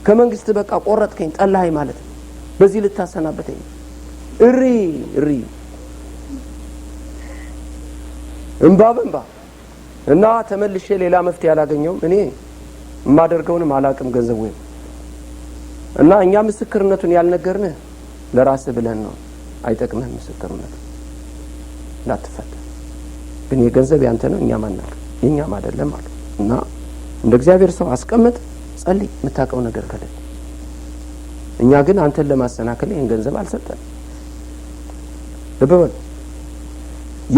ከመንግስት በቃ ቆረጥከኝ ጠላኸኝ ማለት በዚህ ልታሰናበተኝ እሪ እንባ እና ተመልሼ ሌላ መፍትሄ ያላገኘው እኔ ማደርገውንም አላቅም ገንዘብ ወይ እና እኛ ምስክርነቱን ያልነገርነ ለራስ ብለን ነው አይጠቅምህም ምስክርነት ላትፈታ ግን የገንዘብ ያንተ ነው እኛ ማናቅ የኛም አይደለም አሉ እና እንደ እግዚአብሔር ሰው አስቀምጥ ጸልይ የምታውቀው ነገር ካለ እኛ ግን አንተን ለማሰናከል ይሄን ገንዘብ አልሰጠን ለበበል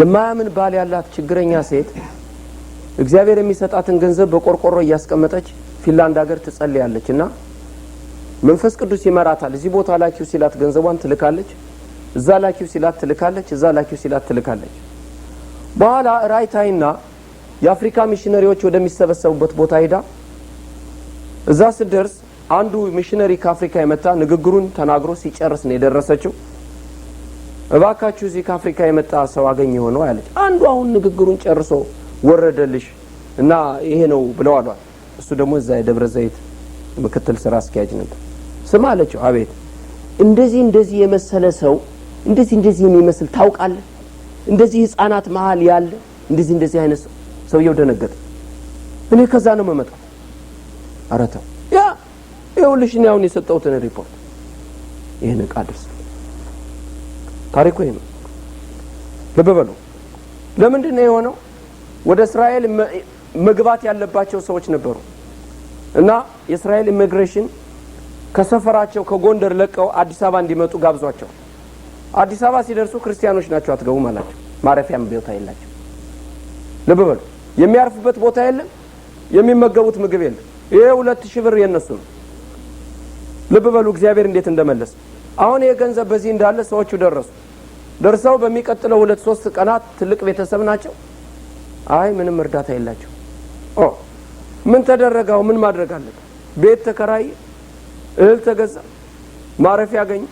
የማያምን ባል ያላት ችግረኛ ሴት እግዚአብሔር የሚሰጣትን ገንዘብ በቆርቆሮ እያስቀመጠች ፊንላንድ ሀገር ትጸልያለችና መንፈስ ቅዱስ ይመራታል እዚህ ቦታ ላኪው ሲላት ገንዘቧን ትልካለች እዛ ላኪው ሲላት ትልካለች እዛ ላኪው ሲላት ትልካለች በኋላ ራይታይና የአፍሪካ ሚሽነሪዎች ወደሚሰበሰቡበት ቦታ ሄዳ እዛ ስደርስ አንዱ ሚሽነሪ ከአፍሪካ የመጣ ንግግሩን ተናግሮ ሲጨርስ ነው የደረሰችው እባካችሁ እዚህ ከአፍሪካ የመጣ ሰው አገኘ ሆኖ ያለች አንዱ አሁን ንግግሩን ጨርሶ ወረደልሽ እና ይሄ ነው ብለው አሏል እሱ ደግሞ እዛ የደብረ ዘይት ምክትል ስራ አስኪያጅ ነበር ስማ አለችው አቤት እንደዚህ የመሰለ ሰው እንደዚህ የሚመስል ታውቃለህ እንደዚህ ህፃናት መሃል ያለ እንደዚህ አይነት ሰውየው ደነገጠ እኔ ከዛ ነው መመጣው አረተው ያ ይኸውልሽ ነው አሁን የሰጠሁትን ሪፖርት ይሄን ቃድርስ ታሪኩ ይሄ ነው ለበበሉ ለምንድን ነው የሆነው ወደ እስራኤል መግባት ያለባቸው ሰዎች ነበሩ እና የእስራኤል ኢሚግሬሽን ከሰፈራቸው ከጎንደር ለቀው አዲስ አበባ እንዲመጡ ጋብዟቸው አዲስ አበባ ሲደርሱ ክርስቲያኖች ናቸው አትገቡም አላቸው ማረፊያም ቦታ የላቸው ለበበሉ የሚያርፉበት ቦታ የለም የሚመገቡት ምግብ የለም ይሄ 2000 ብር የነሱ ነው ለበበሉ እግዚአብሔር እንዴት እንደመለሰ አሁን የገንዘብ በዚህ እንዳለ ሰዎቹ ደርሰው በሚቀጥለው 2-3 ቀናት ትልቅ ቤተሰብ ናቸው አይ ምንም እርዳታ የላቸው ምን ተደረገው ምን ማድረግ አለበት ቤት ተከራይ እህል ተገዛ ማረፊያ ያገኝ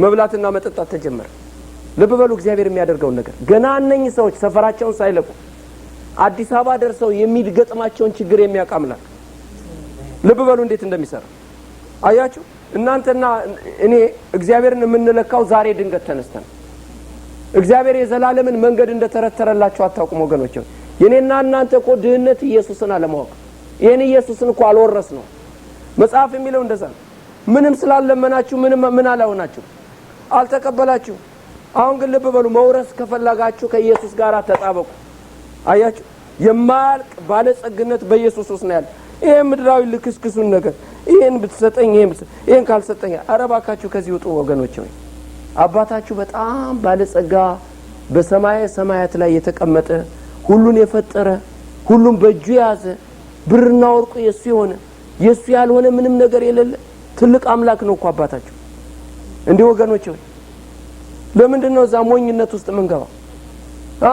መብላትና መጠጣት ተጀመረ ለበበሉ እግዚአብሔር የሚያደርገው ነገር ገና እነኚህ ሰዎች ሰፈራቸውን ሳይለቁ አዲስ አበባ ደርሰው የሚገጥማቸውን ችግር የሚያቃምላክ ለበበሉ እንዴት እንደሚሰራ አያችሁ እናንተና እኔ እግዚአብሔርን የምንለካው ዛሬ ድንገት ተነስተን እግዚአብሔር የዘላለምን መንገድ እንደተረተረላችሁ አታውቁም ወገኖች የኔና እናንተ እኮ ድህነት ኢየሱስን አለማወቅ ይሄን ኢየሱስን እኮ አልወረስ ነው መጽሐፍ የሚለው እንደዛ ምንም ስላለመናችሁ ምን አላውናችሁ አልተቀበላችሁ አሁን ግን ለበበሉ መውረስ ከፈለጋችሁ ከኢየሱስ ጋር ተጣበቁ አያችሁ የማልቅ ባለጸግነት በኢየሱስ ውስጥ ነው ያለ ይሄ ምድራዊ ልክስክሱን ነገር ይሄን ብትሰጠኝ ይሄን ካልሰጠኝ አረባካችሁ ከዚህ ወጡ ወገኖች ሆይ አባታችሁ በጣም ባለጸጋ በሰማያት ላይ የተቀመጠ ሁሉን የፈጠረ ሁሉን በእጁ ያዘ ብርና ወርቁ የሱ የሆነ የሱ ያልሆነ ምንም ነገር የሌለ ትልቅ አምላክ ነው እኮ አባታችሁ እንዴ ወገኖች ሆይ ለምንድን ነው ዛሞኝነት ውስጥ መንገባው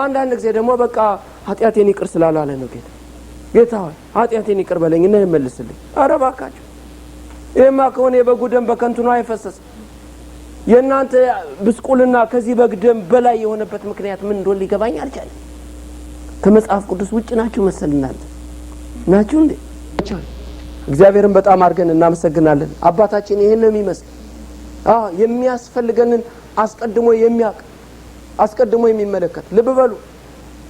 አንዳንድ ጊዜ ደግሞ በቃ ኃጢአቴን ይቅር ስላላለ ነው ጌታ ሆይ ኃጢአቴን ይቅር በለኝና ይመልስልኝ አረባካችሁ ይሄማ ከሆነ የበጉደም በከንቱ ነው አይፈሰስ የእናንተ ብስቁልና ከዚህ በግደም በላይ የሆነበት ምክንያት ምን እንደሆነ ሊገባኝ አልቻለም ከመጽሐፍ ቅዱስ ውጭ ናችሁ መሰልናል ናችሁ እንዴ እግዚአብሔርን በጣም አድርገን እናመሰግናለን አባታችን ይሄን ነው የሚመስል የሚያስፈልገንን አስቀድሞ የሚያውቅ አስቀድሞ የሚመለከት ልብ በሉ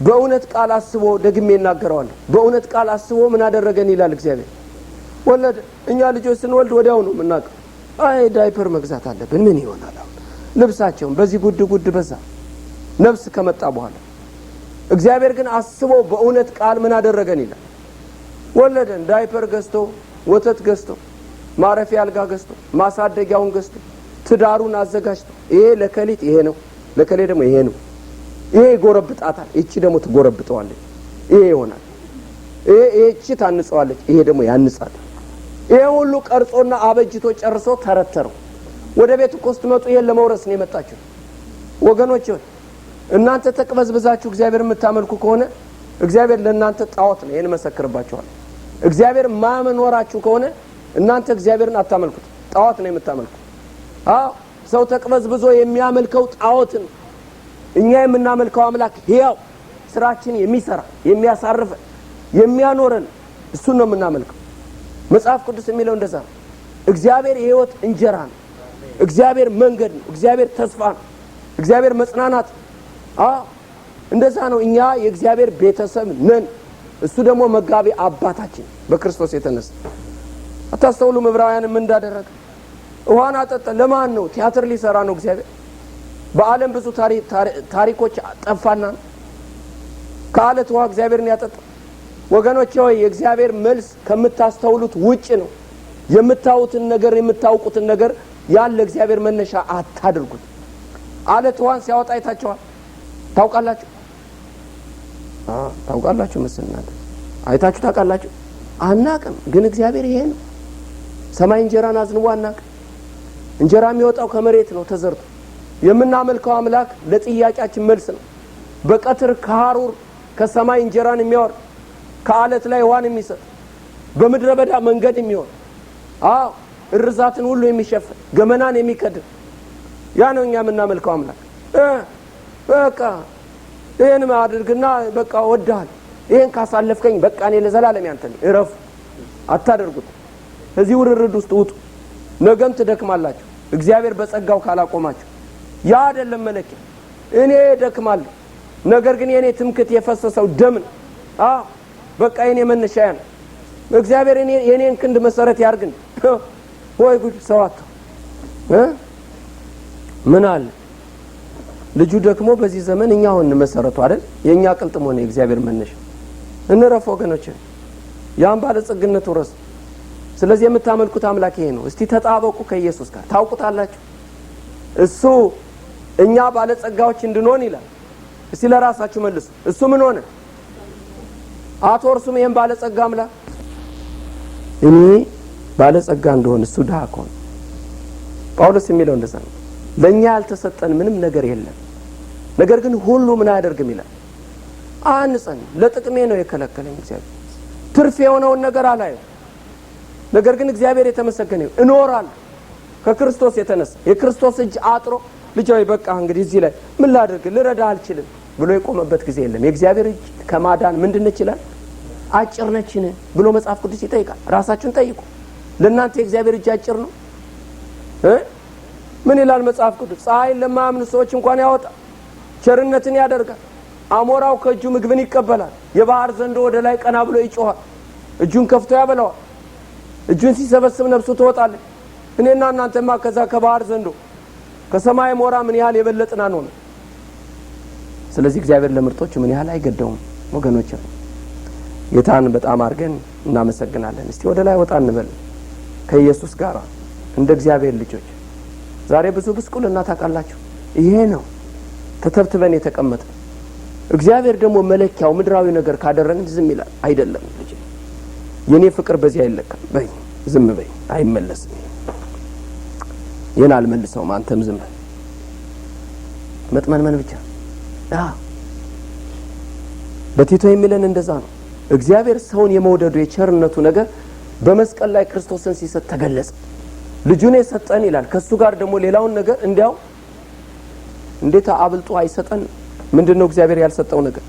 በእውነት ቃል አስቦ ደግሜ እናገራለሁ በእውነት ቃል አስቦ ምን አደረገን ይላል እግዚአብሔር ወለደ እኛ ልጆች ስንወልድ ወዲያው ነው የምናውቀው አይ ዳይፐር መግዛት አለብን ምን ይሆናል አሁን ልብሳቸውን በዚህ ጉድ በዛ ነፍስ ከመጣ በኋላ እግዚአብሔር ግን አስቦ በእውነት ቃል ምን አደረገን ይላል ወለደን ዳይፐር ገዝቶ ወተት ገዝቶ ማረፊያ አልጋ ገዝቶ ማሳደጊያውን ገዝቶ ትዳሩን አዘጋጅቶ ይሄ ለከሊት ይሄ ነው ለከሌ ደግሞ ይሄ ነው ይሄ ጎረብጣታል እቺ ደግሞ ትጎረብጠዋለች ይሄ ይሆናል ይሄ እቺ ታንጸዋለች ይሄ ደግሞ ያንጻል ይሄ ሁሉ ቀርጾና አበጅቶ ጨርሶ ተረተረው ወደ ቤት ኮስት መጡ ይሄን ለመውረስ ነው የመጣችሁ ወገኖች እናንተ ተቅበዝብዛችሁ እግዚአብሔር የምታመልኩ ከሆነ እግዚአብሔር ለእናንተ ጣዖት ነው ይሄን መሰክርባችኋል እግዚአብሔር ማመኖራችሁ ከሆነ እናንተ እግዚአብሔርን አታመልኩት ጣዖት ነው የምታመልኩት ሰው ተቅበዝብዞ የሚያመልከው ጣዖትን እኛ የምናመልከው አምላክ ሕያው ስራችን የሚሰራ የሚያሳርፍ የሚያኖረን እሱ ነው የምናመልከው መጽሐፍ ቅዱስ የሚለው እንደዛ እግዚአብሔር የህይወት እንጀራ ነው። እግዚአብሔር መንገድ ነው። እግዚአብሔር ተስፋ ነው። እግዚአብሔር መጽናናት። እንደዛ ነው። እኛ የእግዚአብሔር ቤተሰብ ነን። እሱ ደግሞ መጋቢ አባታችን በክርስቶስ የተነሳ አታስተውሉም? ዕብራውያን ምን እንዳደረገ ውሃን አጠጣ። ለማን ነው? ቲያትር ሊሰራ ነው እግዚአብሔር። በዓለም ብዙ ታሪኮች ጠፋና ከአለት ውሃ እግዚአብሔርን ያጠጣ። ወገኖቼ ሆይ የእግዚአብሔር መልስ ከምታስተውሉት ውጭ ነው። የምታዩትን ነገር የምታውቁትን ነገር ያለ እግዚአብሔር መነሻ አታድርጉት። አለት ውሃን ሲያወጣ አይታችኋል? ታውቃላችሁ? ታውቃላችሁ መስልናል። አይታችሁ ታውቃላችሁ? አናቅም። ግን እግዚአብሔር ይሄ ነው። ሰማይ እንጀራን አዝንቦ አናቅም። እንጀራ የሚወጣው ከመሬት ነው ተዘርቶ። የምናመልከው አምላክ ለጥያቄያችን መልስ ነው። በቀትር ከሐሩር ከሰማይ እንጀራን የሚያወርድ ከአለት ላይ ውሃን የሚሰጥ በምድረ በዳ መንገድ የሚሆን እርዛትን ሁሉ የሚሸፍን ገመናን የሚከድን ያ ነው እኛ የምናመልከው አምላክ። በቃ ይሄን ማድርግና በቃ ወዳል ይሄን ካሳለፍከኝ በቃ እኔ ለዘላለም ያንተ ነኝ። እረፉ፣ አታደርጉት። እዚህ ውርርድ ውስጥ ውጡ። ነገም ትደክማላችሁ እግዚአብሔር በጸጋው ካላቆማችሁ። ያ አይደለም መለኪያ። እኔ ደክማለሁ፣ ነገር ግን የኔ ትምክት የፈሰሰው ደም ነው። በቃ የኔ መነሻ ያ ነው። እግዚአብሔር የኔን ክንድ መሰረት ያርግን። ወይ ጉድ! ሰዋት ምን አለ ልጁ ደክሞ በዚህ ዘመን እኛው እንመሰረቱ አይደል? የኛ ቅልጥም ሆነ እግዚአብሔር መነሻ። እንረፍ ወገኖች፣ ያን ባለጸግነቱ ረስ። ስለዚህ የምታመልኩት አምላክ ይሄ ነው። እስቲ ተጣበቁ ከኢየሱስ ጋር ታውቁታላችሁ። እሱ እኛ ባለጸጋዎች እንድንሆን ይላል። እስቲ ለራሳችሁ መልሱ። እሱ ምን ሆነ? አትወርሱም ይሄን ባለጸጋ አምላክ? እኔ ባለጸጋ እንደሆነ እሱ ድሃ ከሆነ ጳውሎስ የሚለው እንደዛ ነው። ለኛ ያልተሰጠን ምንም ነገር የለም፣ ነገር ግን ሁሉ ምን አያደርግም ይላል አንጸን። ለጥቅሜ ነው የከለከለኝ እግዚአብሔር። ትርፍ የሆነውን ነገር አላየው፣ ነገር ግን እግዚአብሔር የተመሰገነ ይሁን እኖራለሁ ከክርስቶስ የተነሳ። የክርስቶስ እጅ አጥሮ ልጅ ሆይ በቃ እንግዲህ እዚህ ላይ ምን ላድርግ ልረዳ አልችልም ብሎ የቆመበት ጊዜ የለም። የእግዚአብሔር እጅ ከማዳን ምንድን ይችላል? አጭር ነችን ብሎ መጽሐፍ ቅዱስ ይጠይቃል። ራሳችሁን ጠይቁ። ለእናንተ የእግዚአብሔር እጅ አጭር ነው? ምን ይላል መጽሐፍ ቅዱስ? ፀሐይን ለማያምኑ ሰዎች እንኳን ያወጣ፣ ቸርነትን ያደርጋል፣ አሞራው ከእጁ ምግብን ይቀበላል፣ የባህር ዘንዶ ወደ ላይ ቀና ብሎ ይጮሃል፣ እጁን ከፍቶ ያበላዋል፣ እጁን ሲሰበስብ ነፍሱ ትወጣለች። እኔና እናንተማ ከዛ ከባህር ዘንዶ ከሰማይ ሞራ ምን ያህል የበለጥና ነው። ስለዚህ እግዚአብሔር ለምርጦቹ ምን ያህል አይገደውም ወገኖች። ጌታን በጣም አድርገን እናመሰግናለን። እስቲ ወደ ላይ ወጣ እንበል ከኢየሱስ ጋር እንደ እግዚአብሔር ልጆች። ዛሬ ብዙ ብስቁልና ታውቃላችሁ። ይሄ ነው ተተብትበን የተቀመጠ። እግዚአብሔር ደግሞ መለኪያው ምድራዊ ነገር ካደረግን ዝም ይላል አይደለም። ልጅ የኔ ፍቅር በዚህ አይለካም በይ፣ ዝም በይ፣ አይመለስም። የና አልመልሰውም፣ አንተም ዝም በል። መጥመንመን ብቻ። በቲቶ የሚለን እንደዛ ነው። እግዚአብሔር ሰውን የመውደዱ የቸርነቱ ነገር በመስቀል ላይ ክርስቶስን ሲሰጥ ተገለጸ። ልጁን የሰጠን ይላል። ከሱ ጋር ደግሞ ሌላውን ነገር እንዲያው እንዴት አብልጦ አይሰጠን? ምንድነው እግዚአብሔር ያልሰጠው ነገር?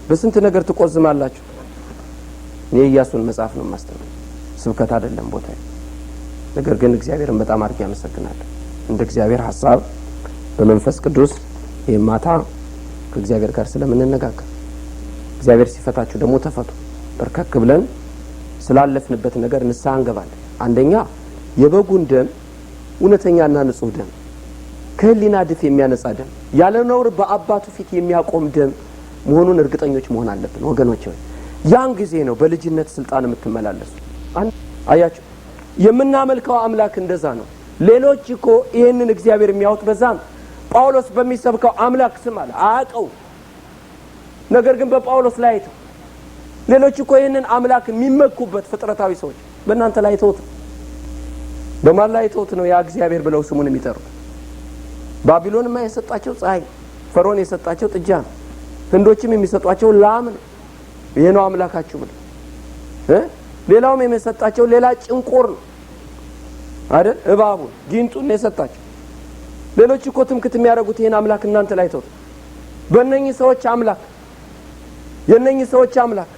በስንት ነገር ትቆዝማላችሁ። እኔ ኢያሱን መጽሐፍ ነው ማስተማር፣ ስብከት አይደለም ቦታ። ነገር ግን እግዚአብሔርን በጣም አድርጌ አመሰግናለሁ። እንደ እግዚአብሔር ሐሳብ በመንፈስ ቅዱስ የማታ ከእግዚአብሔር ጋር ስለምንነጋገር እግዚአብሔር ሲፈታችሁ ደግሞ ተፈቱ። በርከክ ብለን ስላለፍንበት ነገር ንስሐ እንገባለን። አንደኛ የበጉን ደም እውነተኛና ንጹህ ደም፣ ከህሊና ድፍ የሚያነጻ ደም፣ ያለ ነውር በአባቱ ፊት የሚያቆም ደም መሆኑን እርግጠኞች መሆን አለብን ወገኖች። ያን ጊዜ ነው በልጅነት ስልጣን የምትመላለሱ። አያችሁ የምናመልከው አምላክ እንደዛ ነው። ሌሎች እኮ ይሄንን እግዚአብሔር የሚያውጥ በዛ ነው። ጳውሎስ በሚሰብከው አምላክ ስም አለ አያውቀው፣ ነገር ግን በጳውሎስ ላይ አይተው። ሌሎች እኮ ይሄንን አምላክ የሚመኩበት ፍጥረታዊ ሰዎች በእናንተ ላይ አይተውት፣ በማን ላይ አይተውት ነው ያ እግዚአብሔር ብለው ስሙን የሚጠሩት? ባቢሎንማ የሰጣቸው ፀሐይ፣ ፈርዖን የሰጣቸው ጥጃ ነው። ህንዶችም የሚሰጧቸው ላም ነው። ይሄ ነው አምላካችሁ ብለው ሌላውም የሚሰጣቸው ሌላ ጭንቁር ነው አይደል? እባቡን ጊንጡን የሰጣቸው። ሌሎች እኮ ትምክት የሚያደርጉት ይሄን አምላክ እናንተ ላይ አይተውት። በእነኚህ ሰዎች አምላክ የእነኚህ ሰዎች አምላክ